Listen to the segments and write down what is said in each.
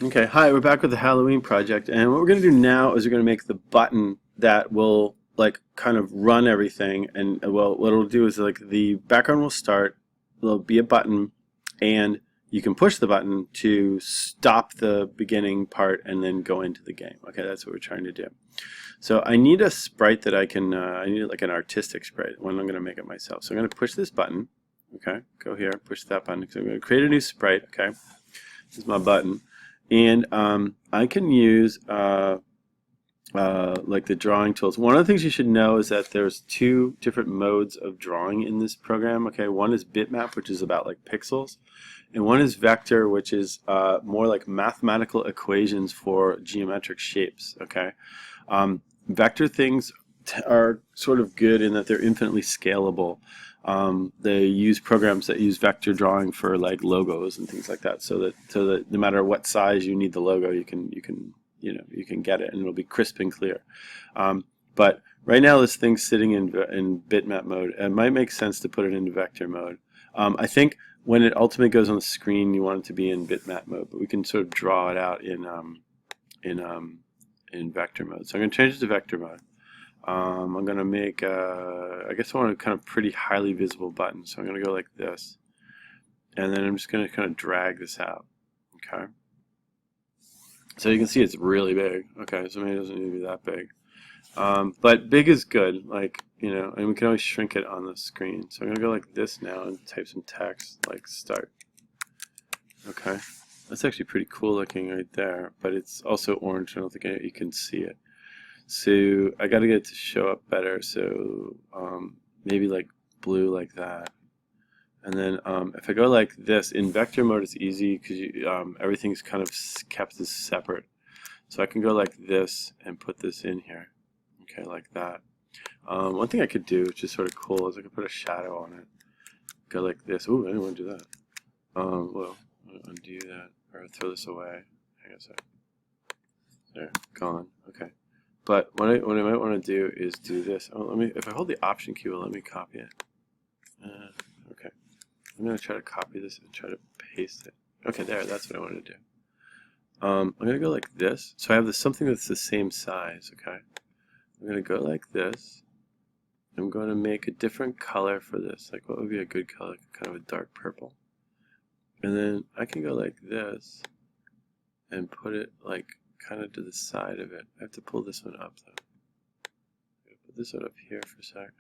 Okay, hi, we're back with the Halloween project, and what we're going to do now is we're going to make the button that will like kind of run everything, and well, what it'll do is like the background will start, there'll be a button, and you can push the button to stop the beginning part and then go into the game. Okay, that's what we're trying to do. So I need a sprite that I need like an artistic sprite, one I'm going to make it myself. So I'm going to push this button, okay, go here, push that button, so I'm going to create a new sprite, okay, this is my button. And I can use like the drawing tools. One of the things you should know is that there's two different modes of drawing in this program. Okay, one is bitmap, which is about like pixels, and one is vector, which is more like mathematical equations for geometric shapes. Okay, vector things are sort of good in that they're infinitely scalable. They use programs that use vector drawing for like logos and things like that, so that no matter what size you need the logo, you can get it and it'll be crisp and clear. But right now this thing's sitting in bitmap mode. It might make sense to put it into vector mode. I think when it ultimately goes on the screen, you want it to be in bitmap mode, but we can sort of draw it out in in vector mode. So I'm going to change it to vector mode. I'm going to make, I guess I want a kind of pretty highly visible button. So I'm going to go like this. And then I'm just going to kind of drag this out. Okay. So you can see it's really big. Okay, so maybe it doesn't need to be that big. But big is good, like, and we can always shrink it on the screen. So I'm going to go like this now and type some text, like start. Okay. That's actually pretty cool looking right there, but it's also orange. I don't think you can see it. So I got to get it to show up better. So maybe like blue like that. And then if I go like this, in vector mode it's easy because everything's kind of kept as separate. So I can go like this and put this in here. Okay, like that. One thing I could do, which is sort of cool, is I could put a shadow on it. Go like this. Ooh, I didn't want to do that. Well, undo that, or throw this away. Hang on a sec. There, gone. Okay. But what I might want to do is do this. Oh, if I hold the Option key, let me copy it. Okay. I'm going to try to copy this and try to paste it. Okay, there, that's what I want to do. I'm going to go like this. So I have something that's the same size, okay? I'm going to go like this. I'm going to make a different color for this. Like, what would be a good color? Kind of a dark purple. And then I can go like this and put it like kind of to the side of it. I have to pull this one up though. I'm going to put this one up here for a sec.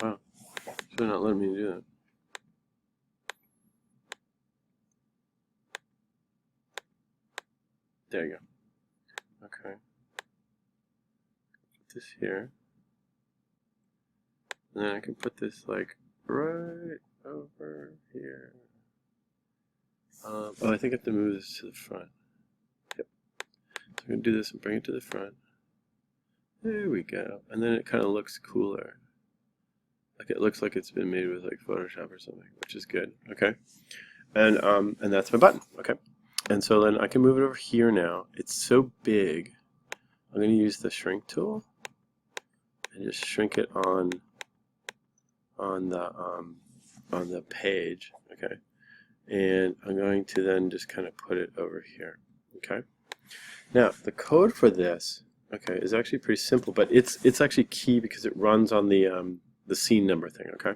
Wow, it's not letting me do that. There you go. Okay. Put this here. And then I can put this like right over here. Oh, I think I have to move this to the front. Yep. So I'm going to do this and bring it to the front. There we go. And then it kind of looks cooler. Like it looks like it's been made with like Photoshop or something, which is good. Okay. And that's my button. Okay. And so then I can move it over here now. It's so big. I'm going to use the shrink tool and just shrink it on the page. Okay. And I'm going to then just kind of put it over here. Okay. Now the code for this, okay, is actually pretty simple, but it's actually key because it runs on the scene number thing. Okay.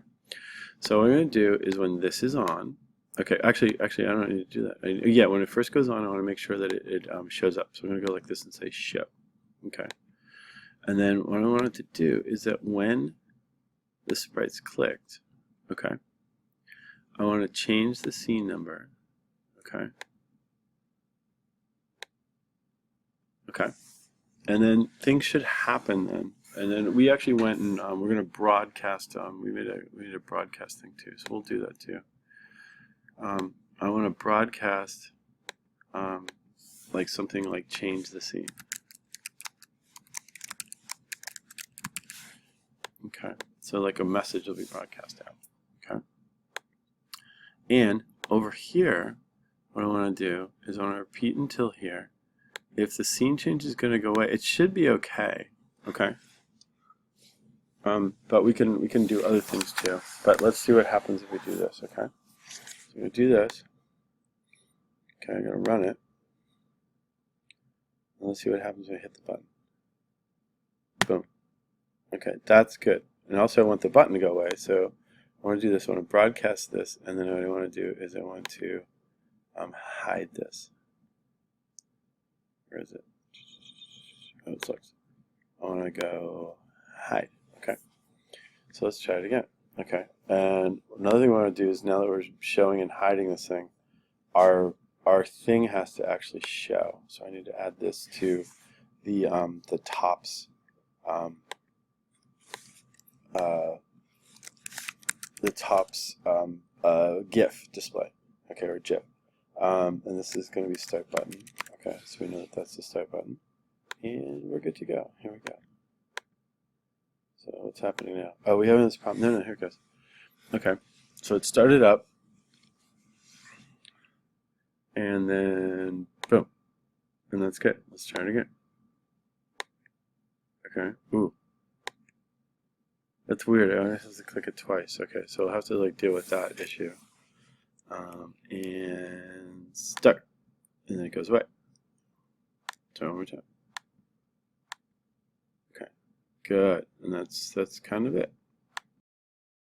So what I'm going to do is when this is on, okay, actually I don't need to do that. Yeah, when it first goes on, I want to make sure that it shows up. So I'm going to go like this and say show. Okay. And then what I want it to do is that when the sprite's clicked, okay, I want to change the scene number. Okay. Okay. And then things should happen then. And then we actually went and we're going to broadcast. We made a broadcast thing too, so we'll do that too. I want to broadcast like something like change the scene. Okay. So like a message will be broadcast out. Okay. And over here, what I want to do is I want to repeat until here. If the scene change is going to go away, it should be okay. Okay. But we can do other things too. But let's see what happens if we do this. Okay. So we do this. Okay, I'm gonna run it. And let's see what happens when I hit the button. Boom. Okay, that's good. And also I want the button to go away, so I want to do this. I want to broadcast this, and then what I want to do is I want to hide this. Where is it? Oh, it sucks. I want to go hide. Okay. So let's try it again. Okay. And another thing I want to do is now that we're showing and hiding this thing, our thing has to actually show. So I need to add this to the tops GIF display. Okay, or GIF. And this is going to be start button. Okay, so we know that that's the start button. And we're good to go. Here we go. So what's happening now? Oh, we have this problem. No, here it goes. Okay, so it started up. And then, boom. And that's good. Let's try it again. Okay, ooh. That's weird. I have to click it twice. Okay, so I'll have to like deal with that issue. And start. And then it goes away. So one more time. Okay, good. And that's kind of it.